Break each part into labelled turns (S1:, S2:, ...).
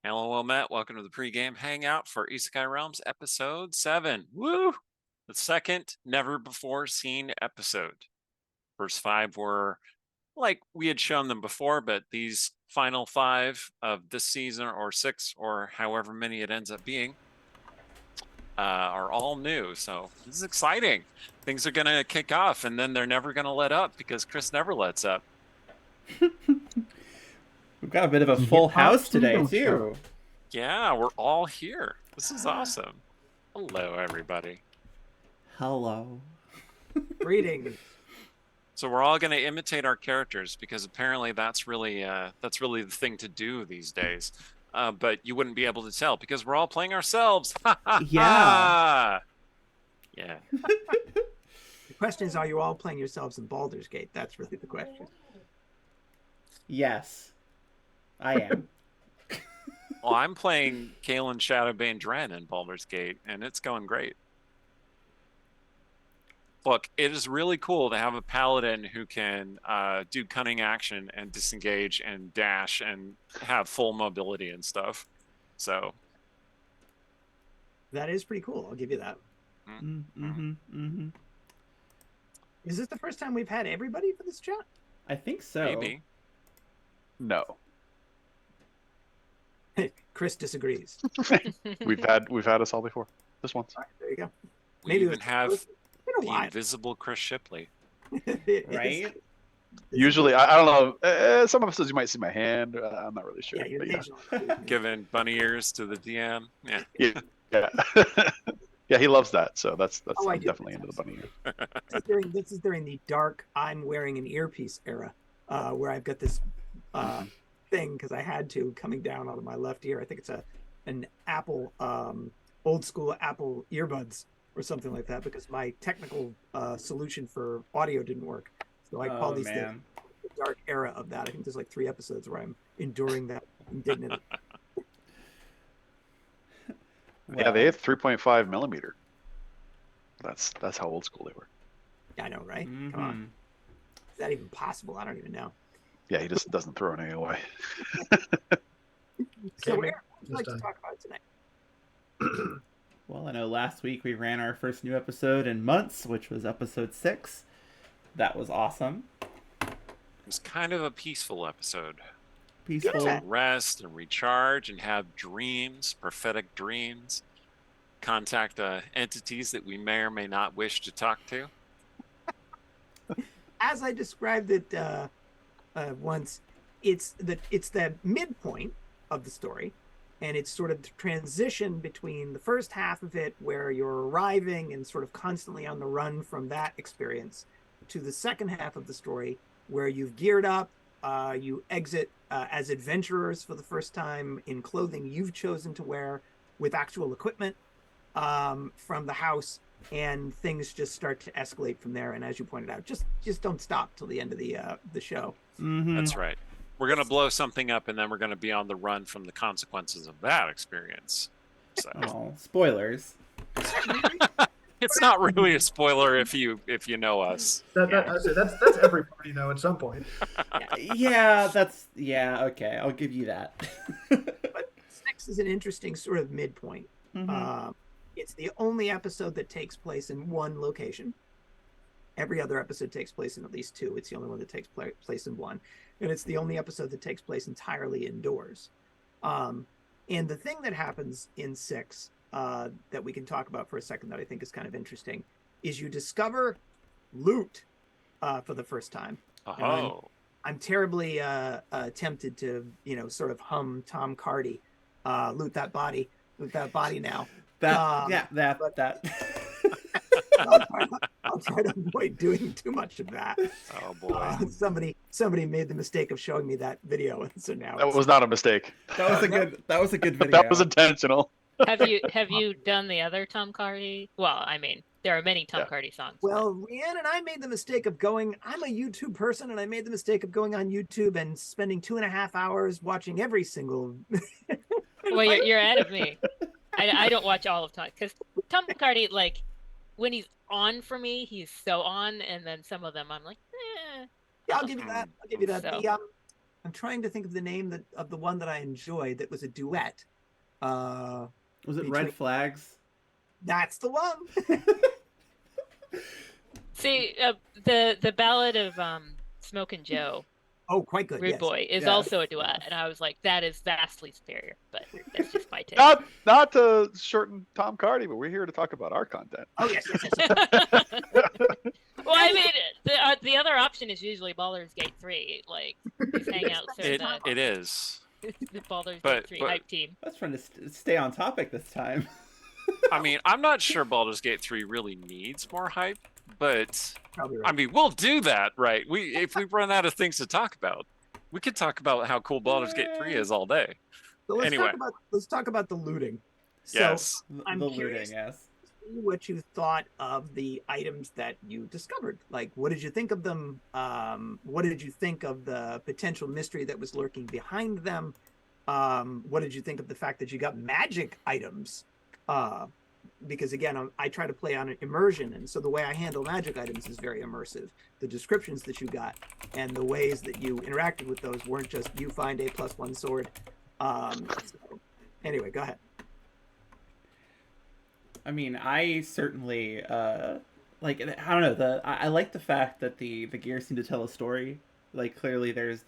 S1: Hello, well met. Welcome to the pregame hangout for Isekai Realms episode 7. Woo! The second never before seen episode. First 5 were like we had shown them before, but these final 5 of this season, or 6, or however many it ends up being, are all new. So this is exciting. Things are going to kick off, and then they're never going to let up because Chris never lets up.
S2: We've got a bit of a full house today,
S3: don't
S2: too.
S1: Yeah, we're all here. This is awesome. Hello, everybody.
S2: Hello.
S3: Greetings.
S1: So we're all going to imitate our characters because apparently that's really the thing to do these days. But you wouldn't be able to tell because we're all playing ourselves.
S2: Yeah.
S1: Yeah.
S3: The question is, are you all playing yourselves in Baldur's Gate? That's really the question.
S2: Yes. I am.
S1: Well, I'm playing Kalen Shadowbane Dren in Baldur's Gate, and it's going great. Look, it is really cool to have a paladin who can do cunning action and disengage and dash and have full mobility and stuff. So
S3: That is pretty cool. I'll give you that. Is this the first time we've had everybody for this chat?
S2: I think so.
S1: maybe.
S4: No,
S3: Chris disagrees.
S4: we've had us all before. This once.
S3: All right, there you go.
S1: We
S3: Maybe
S1: even
S3: it's
S1: have
S3: been a
S1: the
S3: while.
S1: invisible Chris Shipley.
S2: Right?
S4: Usually, I don't know. Some episodes you might see my hand. I'm not really sure.
S3: Yeah, you're
S4: but yeah.
S3: occasionally.
S1: Giving bunny ears to the DM. Yeah.
S4: Yeah. Yeah, he loves that. So that's
S3: Oh, I
S4: I'm
S3: do.
S4: definitely into the bunny ear.
S3: This is during the dark I'm wearing an earpiece era, where I've got this thing because I had to coming down out of my left ear. I think it's an Apple old school Apple earbuds or something like that because my technical solution for audio didn't work. So I call these things the dark era of that. I think there's like 3 episodes where I'm enduring that indignity.
S4: Yeah, they had 3.5 millimeter. That's how old school they were.
S3: I know, right? Come on. Is that even possible? I don't even know.
S4: Yeah, he just doesn't throw anything away.
S3: So, Aaron, what would you like to talk about tonight?
S2: Well, I know last week we ran our first new episode in months, which was episode 6. That was awesome.
S1: It was kind of a peaceful episode.
S2: Peaceful.
S3: Yeah.
S1: Rest and recharge and have dreams, prophetic dreams. Contact entities that we may or may not wish to talk to.
S3: As I described it once, it's the midpoint of the story, and it's sort of the transition between the first half of it, where you're arriving and sort of constantly on the run from that experience, to the second half of the story, where you've geared up, you exit as adventurers for the first time in clothing you've chosen to wear with actual equipment from the house, and things just start to escalate from there. And as you pointed out, just don't stop till the end of the show.
S1: That's right. We're going to blow something up, and then we're going to be on the run from the consequences of that experience. So
S2: Oh, spoilers.
S1: it's not really a spoiler if you know us.
S5: That's every party though at some point.
S2: Yeah, okay, I'll give you that.
S3: But 6 is an interesting sort of midpoint. It's the only episode that takes place in one location. Every other episode takes place in at least 2. It's the only one that takes place in 1. And it's the only episode that takes place entirely indoors. And the thing that happens in 6 that we can talk about for a second that I think is kind of interesting is you discover loot for the first time.
S1: Oh.
S3: I'm terribly tempted to, sort of hum Tom Cardy, loot that body now.
S2: That.
S3: I'll try to avoid doing too much of that.
S1: Oh boy.
S3: Somebody made the mistake of showing me that video, and so now
S4: That was not a mistake.
S2: That was a good video.
S4: That was intentional.
S6: Have you done the other Tom Cardy? Well, I mean, there are many Tom Cardy songs.
S3: Well, Rhiannon and I made the mistake of going. I'm a YouTube person, and I made the mistake of going on YouTube and spending 2.5 hours watching every single.
S6: Well, you're ahead of me. I don't watch all of Tom because Tom Cardy, like, when he's on for me, he's so on, and then some of them I'm like, eh.
S3: Yeah, I'll give you that.
S6: So.
S3: I'm trying to think of the name of the one that I enjoyed that was a duet.
S2: Was it
S3: between-
S2: Red Flags?
S3: That's the one.
S6: See, the Ballad of Smokin' Joe,
S3: Oh, quite good.
S6: Rude
S3: Yes.
S6: Boy, is
S2: Yes,
S6: also a duet,
S2: yes.
S6: and I was like, that is vastly superior. But that's just my take.
S4: Not to shorten Tom Cardy, but we're here to talk about our content.
S3: Oh yes, yes, yes.
S6: Well, I mean, the other option is usually Baldur's Gate 3, like these Hangouts or
S1: It is.
S6: the Baldur's
S1: But-
S6: Gate 3
S1: but-
S6: hype team.
S2: I was trying to stay on topic this time.
S1: I mean, I'm not sure Baldur's Gate 3 really needs more hype, but
S3: Probably
S1: I
S3: right.
S1: mean, we'll do that, right? If we run out of things to talk about, we could talk about how cool Baldur's Gate 3 is all day.
S3: So
S1: anyway.
S3: let's talk about the looting. So
S1: Yes.
S3: I'm
S2: The
S3: curious.
S2: looting, yes.
S3: what you thought of the items that you discovered. Like, what did you think of them? What did you think of the potential mystery that was lurking behind them? What did you think of the fact that you got magic items? Because again, I try to play on immersion, and so the way I handle magic items is very immersive. The descriptions that you got and the ways that you interacted with those weren't just you find a +1 sword. So, anyway, go ahead.
S2: I mean, I certainly like. I don't know. I like the fact that the gear seem to tell a story. Like, clearly, there's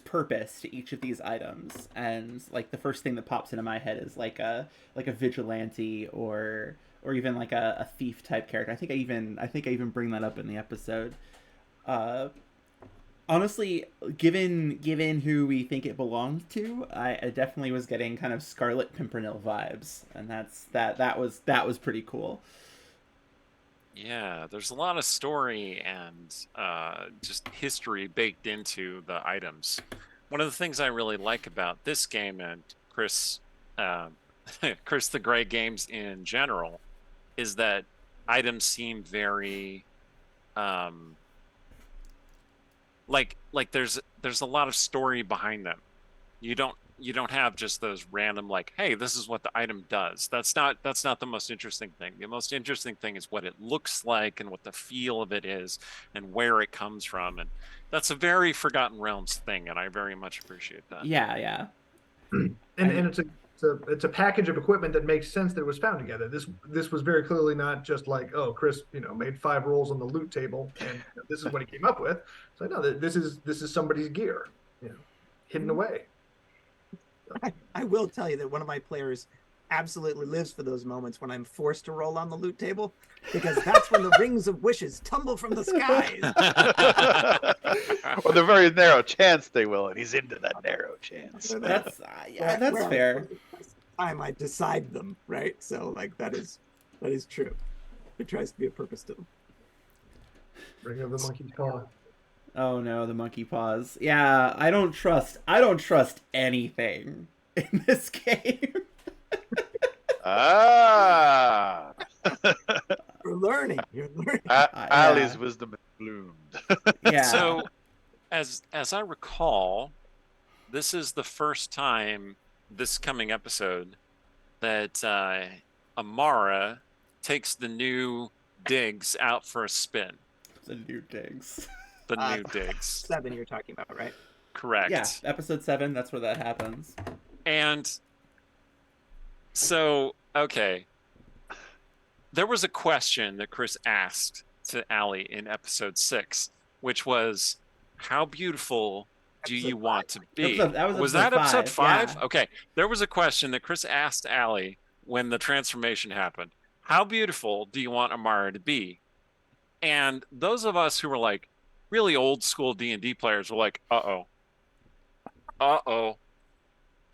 S2: purpose to each of these items, and like the first thing that pops into my head is like a vigilante or even like a thief type character. I think I even bring that up in the episode. Honestly, given who we think it belonged to, I definitely was getting kind of Scarlet Pimpernel vibes, and that was pretty cool.
S1: Yeah, there's a lot of story and just history baked into the items. One of the things I really like about this game and Chris, Chris the Grey games in general, is that items seem very like there's a lot of story behind them. You don't have just those random like, hey, this is what the item does. That's not the most interesting thing. The most interesting thing is what it looks like and what the feel of it is and where it comes from. And that's a very Forgotten Realms thing, and I very much appreciate that.
S2: Yeah.
S5: And it's a package of equipment that makes sense that it was found together. This was very clearly not just like, oh, Chris, made 5 rolls on the loot table and this is what he came up with. So no, this is somebody's gear, hidden away.
S3: I will tell you that one of my players absolutely lives for those moments when I'm forced to roll on the loot table, because that's when the rings of wishes tumble from the skies.
S4: Well, the very narrow chance they will, and he's into that narrow chance.
S2: That's that's fair.
S3: Time I decide them, right? So like that is true. It tries to be a purpose to them.
S5: Bring up the monkey paw.
S2: Oh no, the monkey paws. Yeah, I don't trust anything in this game.
S4: Ah.
S3: You're learning.
S4: Ali's wisdom has bloomed.
S2: Yeah.
S1: So, as I recall, this is the first time this coming episode that Amara takes the new digs out for a spin.
S2: The new digs.
S1: The new digs.
S3: 7 you're talking about, right?
S1: Correct.
S2: Yeah, episode 7, that's where that happens.
S1: And so, okay. There was a question that Chris asked to Ali in episode 6, which was, how beautiful do you want to be?
S2: That was
S1: that episode 5?
S2: Yeah.
S1: Okay. There was a question that Chris asked Ali when the transformation happened. How beautiful do you want Amara to be? And those of us who were like really old school D&D players were like, uh-oh.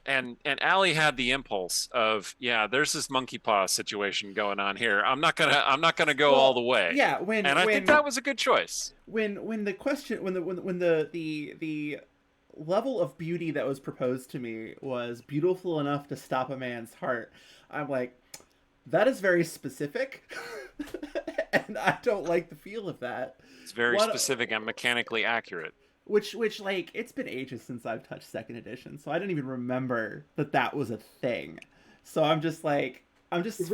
S1: And Ali had the impulse of, yeah, there's this monkey paw situation going on here. I'm not gonna go all the way.
S2: Yeah,
S1: I think that was a good choice.
S2: When the level of beauty that was proposed to me was beautiful enough to stop a man's heart, I'm like, that is very specific, and I don't like the feel of that.
S1: It's very specific and mechanically accurate.
S2: Which like, it's been ages since I've touched 2nd edition, so I didn't even remember that was a thing. So I'm just
S3: You've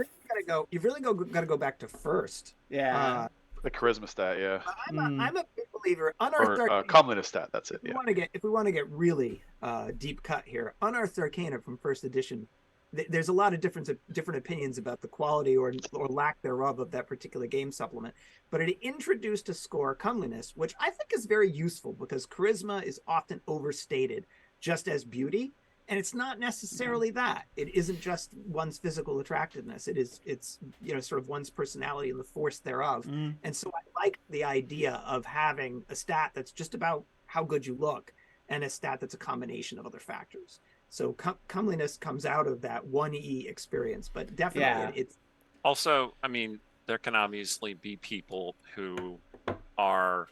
S3: really gotta go back to 1st.
S2: yeah.
S4: The charisma stat, yeah.
S3: I'm a big believer. Unearthed
S4: Or
S3: Arcana.
S4: comeliness stat, that's it.
S3: If we
S4: Yeah.
S3: want to get really deep cut here, Unearthed Arcana from first edition. There's a lot of different opinions about the quality or lack thereof of that particular game supplement, but it introduced a score, comeliness, which I think is very useful because charisma is often overstated just as beauty, and it's not necessarily that. It isn't just one's physical attractiveness. It's sort of one's personality and the force thereof. And so I like the idea of having a stat that's just about how good you look and a stat that's a combination of other factors. So comeliness comes out of that 1E experience, but definitely it's
S1: also, I mean, there can obviously be people who are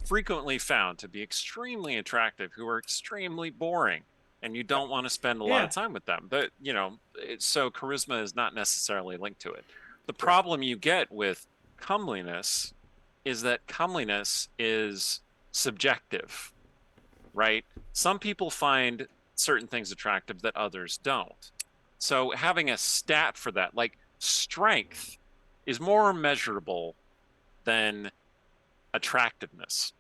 S1: frequently found to be extremely attractive, who are extremely boring, and you don't want to spend a lot of time with them. But, so charisma is not necessarily linked to it. The problem you get with comeliness is that comeliness is subjective, right? Some people find certain things attractive that others don't. So having a stat for that, like strength, is more measurable than attractiveness,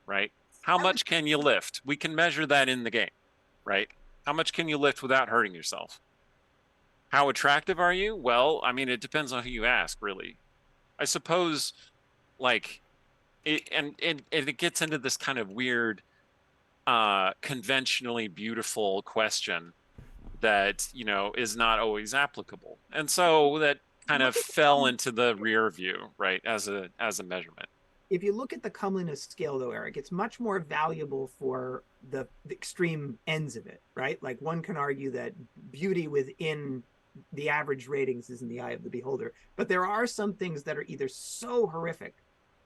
S1: right? How much can you lift? We can measure that in the game, right? How much can you lift without hurting yourself? How attractive are you? Well, I mean, it depends on who you ask, really. I suppose, like, it gets into this kind of weird conventionally beautiful question that is not always applicable, and so that kind of fell into the rear view, right, as a measurement.
S3: If you look at the comeliness scale, though, Eric, it's much more valuable for the extreme ends of it, right? Like one can argue that beauty within the average ratings is in the eye of the beholder, but there are some things that are either so horrific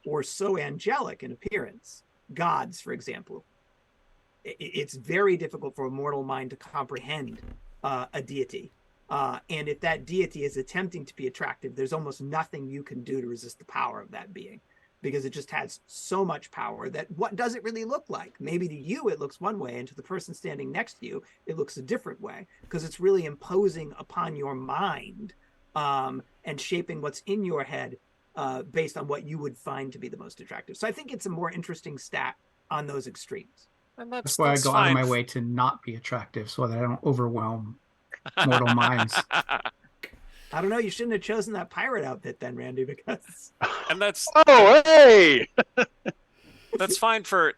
S3: or so angelic in appearance. Gods, for example. It's very difficult for a mortal mind to comprehend a deity. And if that deity is attempting to be attractive, there's almost nothing you can do to resist the power of that being, because it just has so much power that what does it really look like? Maybe to you, it looks one way, and to the person standing next to you, it looks a different way, because it's really imposing upon your mind and shaping what's in your head based on what you would find to be the most attractive. So I think it's a more interesting stat on those extremes.
S1: And
S7: That's why I go out of my way to not be attractive so that I don't overwhelm mortal minds.
S3: I don't know. You shouldn't have chosen that pirate outfit then, Randy, because
S1: and that's
S4: hey,
S1: that's fine for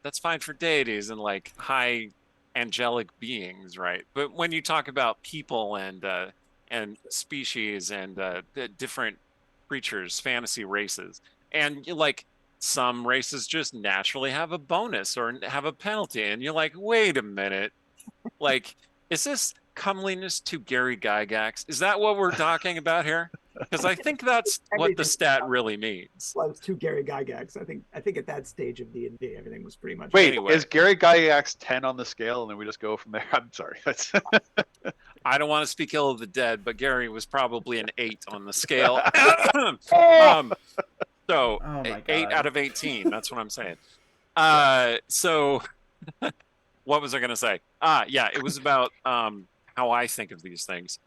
S1: deities and like high angelic beings, right? But when you talk about people and species and different creatures, fantasy races, and like some races just naturally have a bonus or have a penalty, and you're like, wait a minute, like, is this comeliness to Gary Gygax? Is that what we're talking about here? Because I think that's what the stat really means.
S3: Well, it's to Gary Gygax. I think at that stage of D&D, everything was pretty much.
S4: Wait,
S1: anyway.
S4: Is Gary Gygax 10 on the scale, and then we just go from there? I'm sorry.
S1: I don't want to speak ill of the dead, but Gary was probably an 8 on the scale. So 8 out of 18. That's what I'm saying. So what was I going to say? Yeah, it was about how I think of these things.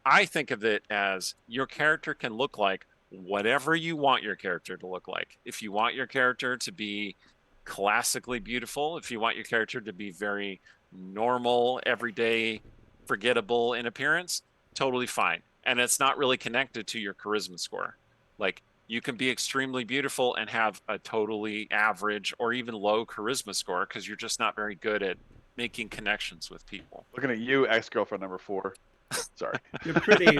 S1: I think of it as your character can look like whatever you want your character to look like. If you want your character to be classically beautiful, if you want your character to be very normal, everyday, forgettable in appearance, totally fine. And it's not really connected to your charisma score. Like, you can be extremely beautiful and have a totally average or even low charisma score because you're just not very good at making connections with people.
S4: Looking at you, ex-girlfriend number 4. Sorry.
S2: You're pretty.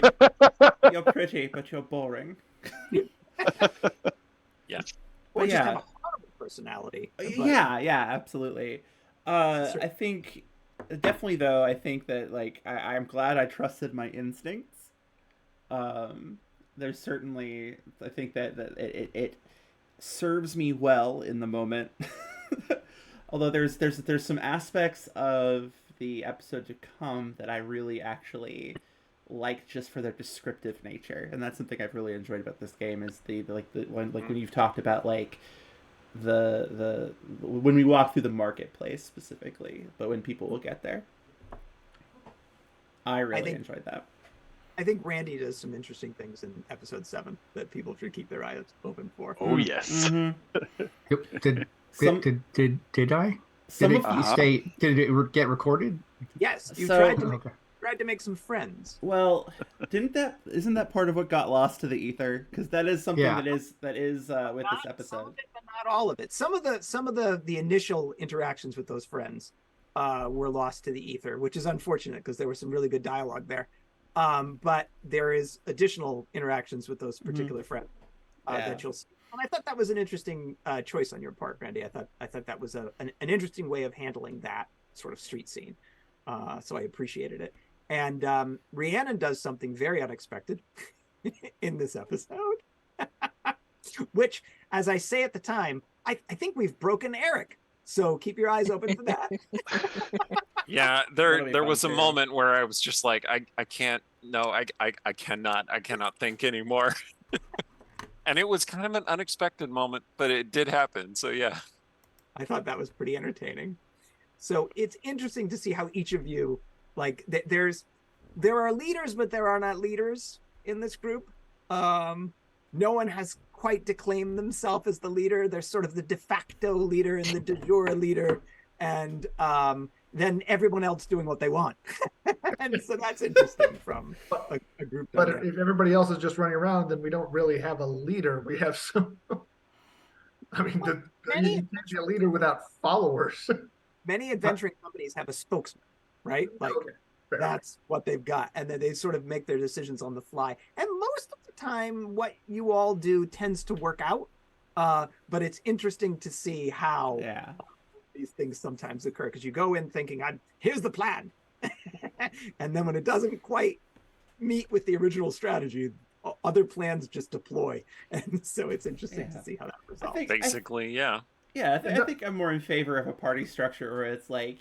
S2: You're pretty, but you're boring.
S1: Yeah.
S3: Or just have a horrible personality.
S2: Yeah, absolutely. I think definitely though. I think that like I'm glad I trusted my instincts. There's certainly, I think that it serves me well in the moment. Although there's some aspects of the episode to come that I really actually like just for their descriptive nature, and that's something I've really enjoyed about this game is when you've talked about like the when we walk through the marketplace specifically, but when people will get there. I really enjoyed that.
S3: I think Randy does some interesting things in episode 7 that people should keep their eyes open for.
S4: Oh yes.
S7: Did
S2: Some-
S7: did I? Did
S2: Some
S7: it
S2: of
S7: stay? Did it get recorded?
S3: Yes, you
S2: So-
S3: tried to make some friends.
S2: Well, isn't that part of what got lost to the ether? Because that is something
S7: Yeah.
S2: that is with this
S3: Some of
S2: episode.
S3: it, but not all of it. Some of the initial interactions with those friends were lost to the ether, which is unfortunate because there was some really good dialogue there. But there is additional interactions with those particular friends that you'll see. And I thought that was an interesting choice on your part, Randy. I thought that was an interesting way of handling that sort of street scene. So I appreciated it. And Rhiannon does something very unexpected in this episode, which, as I say at the time, I think we've broken Eric. So keep your eyes open for that.
S1: Yeah,
S2: That'll be
S1: there
S2: fun,
S1: was a
S2: too.
S1: moment where I was just like, I can't, no, I cannot think anymore. And it was kind of an unexpected moment, but it did happen. So yeah.
S3: I thought that was pretty entertaining. So it's interesting to see how each of you, like, there are leaders, but there are not leaders in this group. No one has quite declaimed themselves as the leader. They're sort of the de facto leader and the de jure leader, and then everyone else doing what they want. And so that's interesting from a group.
S5: But
S3: dynamic.
S5: if everybody else is just running around, then we don't really have a leader. We have some. I mean, you can't be a leader without followers.
S3: Many adventuring companies have a spokesman, right? Like,
S5: Okay, fair.
S3: that's what they've got, and then they sort of make their decisions on the fly. And most of the time, what you all do tends to work out. But it's interesting to see how these things sometimes occur, because you go in thinking, here's the plan. And then when it doesn't quite meet with the original strategy, other plans just deploy. And so it's interesting to see how that resolves.
S1: Basically, yeah.
S2: Yeah, I think I'm more in favor of a party structure where it's like,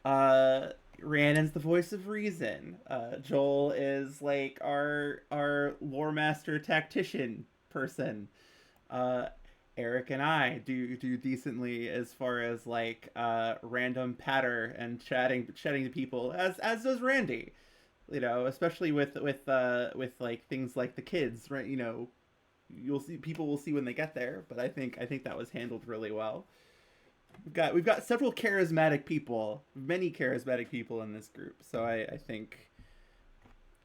S2: Rhiannon's the voice of reason. Joel is like our lore master tactician person. Eric and I do decently as far as like random patter and chatting to people, as does Randy. Especially with like things like the kids, right? People will see when they get there, but I think that was handled really well. We've got several charismatic people, many charismatic people in this group, so I think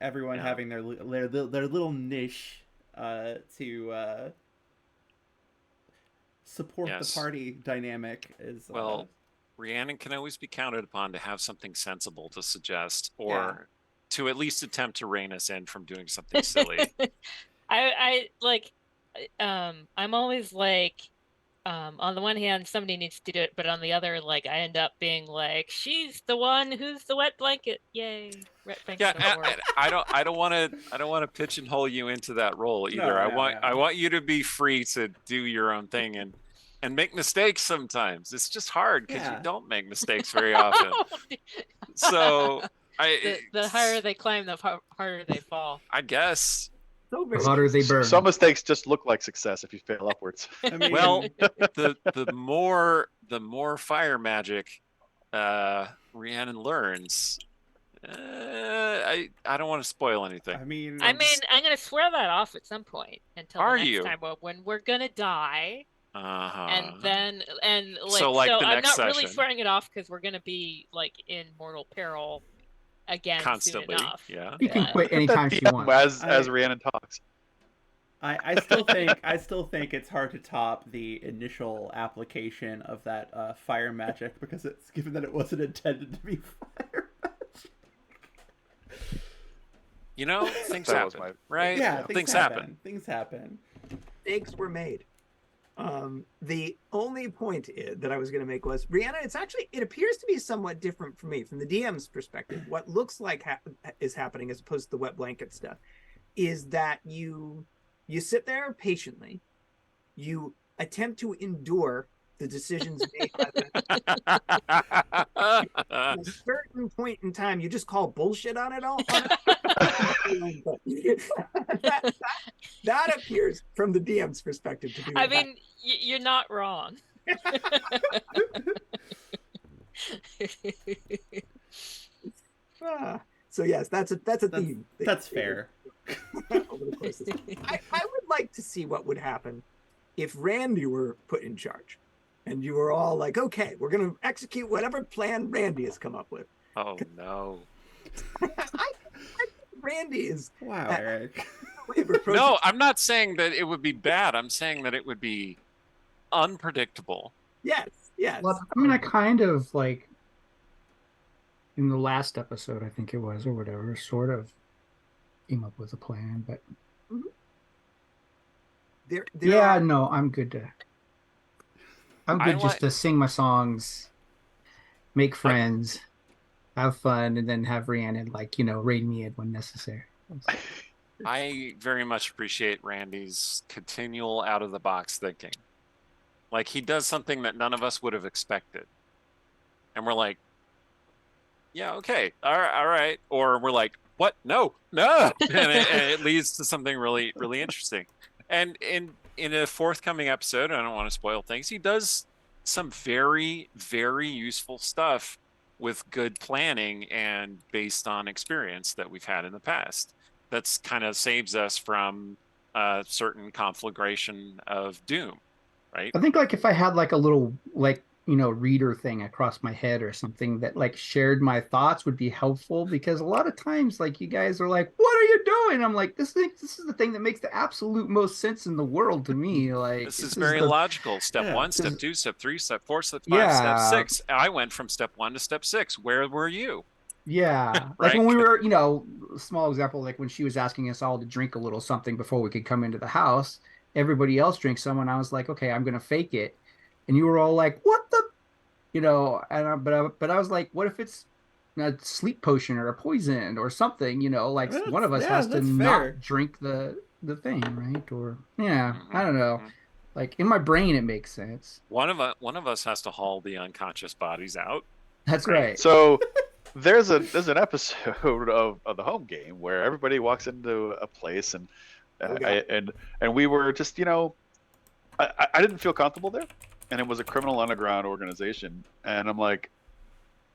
S2: everyone having their little niche to support the party dynamic is
S1: well. Rhiannon can always be counted upon to have something sensible to suggest, or to at least attempt to rein us in from doing something silly.
S6: I like, I'm always like, on the one hand, somebody needs to do it, but on the other, like, I end up being like, she's the one who's the wet blanket. Yay, wet blanket.
S1: I don't want to pigeonhole you into that role either. I want you to be free to do your own thing and make mistakes sometimes. It's just hard because you don't make mistakes very often. So
S6: the higher they climb, the harder they fall.
S1: I guess.
S7: The hotter they burn.
S4: Some mistakes just look like success if you fail upwards.
S2: I mean,
S1: Well, the more fire magic Rhiannon learns, I don't want to spoil anything.
S2: I mean,
S6: I'm gonna swear that off at some point until
S1: Are
S6: the next
S1: you?
S6: time when we're gonna die.
S1: Uh-huh.
S6: And then
S1: So, like, the
S6: I'm
S1: next
S6: not really
S1: session.
S6: swearing it off because we're gonna be like in mortal peril again
S1: Constantly,
S6: soon enough.
S1: yeah.
S7: You can
S6: Yeah.
S7: quit anytime she wants.
S4: As Rhiannon talks.
S2: I still think it's hard to top the initial application of that fire magic, because it's given that it wasn't intended to be fire magic.
S1: Things
S4: That was
S1: happen, right?
S2: Yeah,
S1: things happen.
S2: Things happen.
S3: Mistakes were made. The only point that I was going to make was, Rhiannon, it appears to be somewhat different for me from the DM's perspective. What looks like is happening, as opposed to the wet blanket stuff, is that you sit there patiently, you attempt to endure the decisions made by at a certain point in time, you just call bullshit on it all. That appears from the DM's perspective to be.
S6: I mean, you're not wrong.
S3: So yes, that's a theme.
S2: That's fair.
S3: Over the course of this. I would like to see what would happen if Randy were put in charge, and you were all like, "Okay, we're going to execute whatever plan Randy has come up with."
S1: Oh no.
S3: I think Randy is
S2: Wow, Eric.
S1: No, I'm not saying that it would be bad. I'm saying that it would be unpredictable.
S3: Yes.
S7: Well, I mean, I kind of like in the last episode, I think it was, or whatever, sort of came up with a plan, but
S3: there are...
S7: no, I'm good just to sing my songs, make friends, have fun, and then have Rhiannon raid me in when necessary.
S1: I very much appreciate Randy's continual out of the box thinking. Like he does something that none of us would have expected. And we're like, yeah, okay, all right. Or we're like, what? No. And it leads to something really, really interesting. And in a forthcoming episode, I don't want to spoil things, he does some very, very useful stuff with good planning and based on experience that we've had in the past. That's kind of saves us from a certain conflagration of doom, right?
S7: I think if I had a little reader thing across my head or something that shared my thoughts would be helpful, because a lot of times you guys are like, what are you doing? I'm like, this is the thing that makes the absolute most sense in the world to me.
S1: This is very logical. Step 1, step 2, step 3, step 4, step 5, step 6. I went from step 1 to step 6. Where were you?
S7: Yeah.
S1: Right?
S7: When we were, small example, when she was asking us all to drink a little something before we could come into the house, everybody else drinks some, and I was like, okay, I'm going to fake it. And you were all like, what the, but I was like, what if it's a sleep potion or a poison or something, one of us has to not drink the thing, right? Or, I don't know. In my brain, it makes sense.
S1: One of us has to haul the unconscious bodies out.
S7: That's right.
S4: So there's an episode of the home game where everybody walks into a place and we were just I didn't feel comfortable there, and it was a criminal underground organization, and I'm like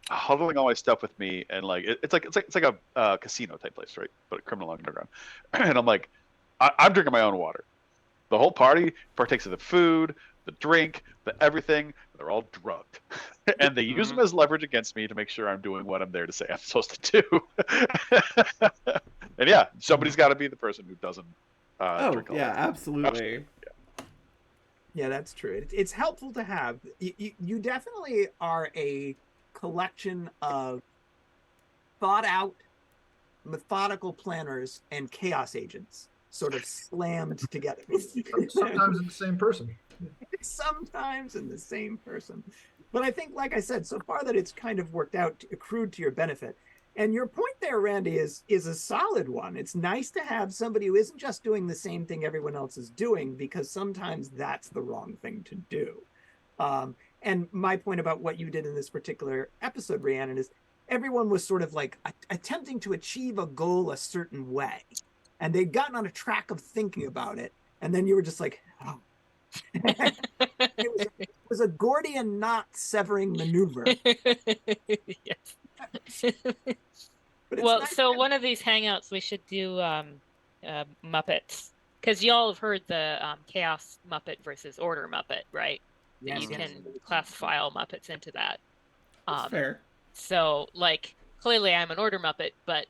S4: huddling all my stuff with me, and it's like a casino type place, right? But a criminal underground, and I'm like, I'm drinking my own water. The whole party partakes of the food, the drink, the everything. They're all drugged, and they use them as leverage against me to make sure I'm doing what I'm there to say I'm supposed to do. And yeah, somebody's got to be the person who doesn't drink all that.
S2: Absolutely.
S3: Yeah, that's true. It's helpful to have. You definitely are a collection of thought out, methodical planners and chaos agents sort of slammed together.
S5: Sometimes in the same person.
S3: Sometimes in the same person. But I think, like I said, so far that it's kind of worked out, accrued to your benefit. And your point there, Randy, is a solid one. It's nice to have somebody who isn't just doing the same thing everyone else is doing, because sometimes that's the wrong thing to do. And my point about what you did in this particular episode, Rhiannon, is everyone was sort of attempting to achieve a goal a certain way. And they'd gotten on a track of thinking about it. And then you were just like, oh. It was a Gordian knot severing maneuver.
S6: Yes. Well, nice so one of these hangouts we should do Muppets, because y'all have heard the Chaos Muppet versus Order Muppet, right?
S3: Yes,
S6: you can classify all Muppets into that.
S2: That's fair.
S6: So, clearly I'm an Order Muppet, but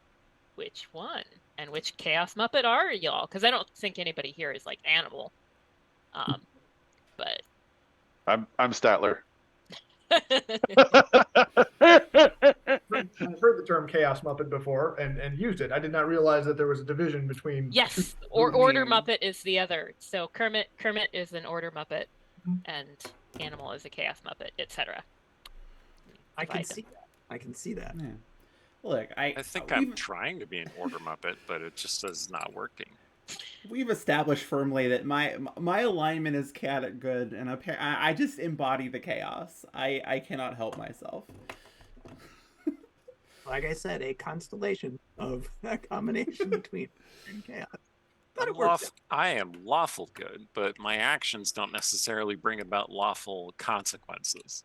S6: which one? And which Chaos Muppet are y'all? Because I don't think anybody here is animal. But
S4: I'm Statler.
S5: I've heard the term Chaos Muppet before and used it. I did not realize that there was a division between.
S6: Yes, or Order Muppet is the other. So Kermit is an Order Muppet, and Animal is a Chaos Muppet, etc.
S3: I can see that.
S2: Yeah. Look, I
S1: think I'm trying to be an Order Muppet, but it just is not working.
S2: We've established firmly that my alignment is chaotic good, and I just embody the chaos. I cannot help myself.
S3: Like I said, a constellation of a combination between and chaos. But it works out.
S1: I am lawful good, but my actions don't necessarily bring about lawful consequences.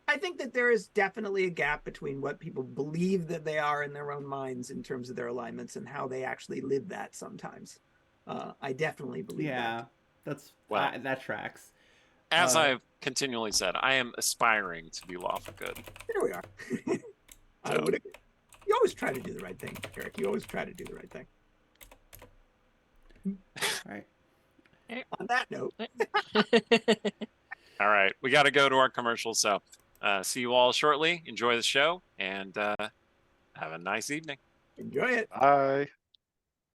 S3: I think that there is definitely a gap between what people believe that they are in their own minds in terms of their alignments and how they actually live that sometimes. I definitely believe
S2: Yeah, that's
S1: Well.
S2: that tracks.
S1: As
S2: Uh,
S1: I've continually said, I am aspiring to be lawful good.
S3: There we are. I
S1: So.
S3: would. You always try to do the right thing, Eric. You always try to do the right thing.
S2: all right.
S3: On that note,
S1: All right, we got to go to our commercials. So see you all shortly. Enjoy the show and have a nice evening.
S3: enjoy it.
S4: Bye.